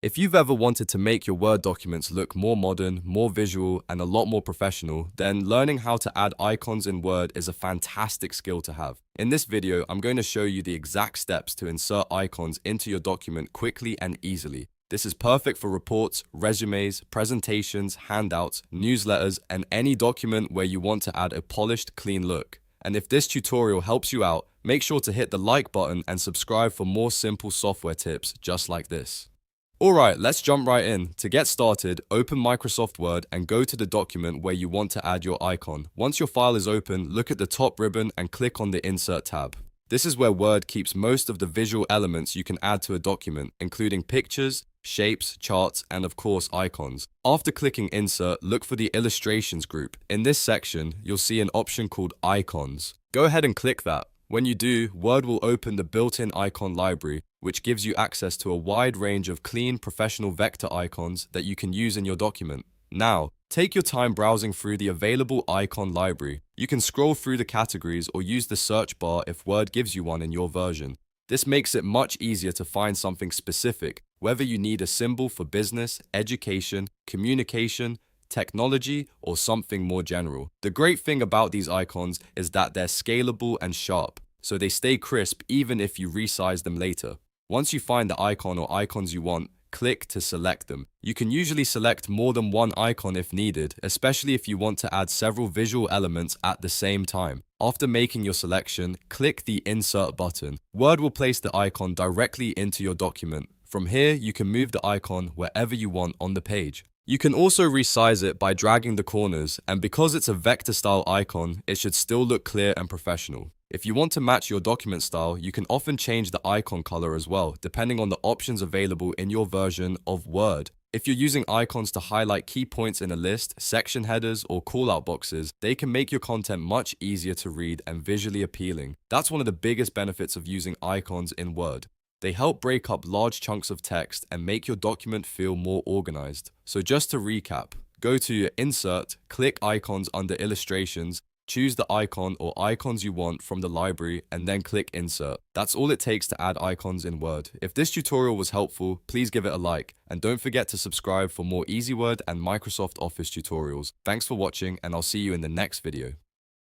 If you've ever wanted to make your Word documents look more modern, more visual, and a lot more professional, then learning how to add icons in Word is a fantastic skill to have. In this video, I'm going to show you the exact steps to insert icons into your document quickly and easily. This is perfect for reports, resumes, presentations, handouts, newsletters, and any document where you want to add a polished, clean look. And if this tutorial helps you out, make sure to hit the like button and subscribe for more simple software tips just like this. Alright, let's jump right in. To get started, open Microsoft Word and go to the document where you want to add your icon. Once your file is open, look at the top ribbon and click on the Insert tab. This is where Word keeps most of the visual elements you can add to a document, including pictures, shapes, charts, and of course icons. After clicking Insert, look for the Illustrations group. In this section, you'll see an option called Icons. Go ahead and click that. When you do, Word will open the built-in icon library, which gives you access to a wide range of clean, professional vector icons that you can use in your document. Now, take your time browsing through the available icon library. You can scroll through the categories or use the search bar if Word gives you one in your version. This makes it much easier to find something specific, whether you need a symbol for business, education, communication, technology, or something more general. The great thing about these icons is that they're scalable and sharp, so they stay crisp even if you resize them later. Once you find the icon or icons you want, click to select them. You can usually select more than one icon if needed, especially if you want to add several visual elements at the same time. After making your selection, click the Insert button. Word will place the icon directly into your document. From here, you can move the icon wherever you want on the page. You can also resize it by dragging the corners, and because it's a vector style icon, it should still look clear and professional. If you want to match your document style, you can often change the icon color as well, depending on the options available in your version of Word. If you're using icons to highlight key points in a list, section headers, or call-out boxes, they can make your content much easier to read and visually appealing. That's one of the biggest benefits of using icons in Word. They help break up large chunks of text and make your document feel more organized. So just to recap, go to Insert, click Icons under Illustrations, choose the icon or icons you want from the library, and then click Insert. That's all it takes to add icons in Word. If this tutorial was helpful, please give it a like, and don't forget to subscribe for more Easy Word and Microsoft Office tutorials. Thanks for watching, and I'll see you in the next video.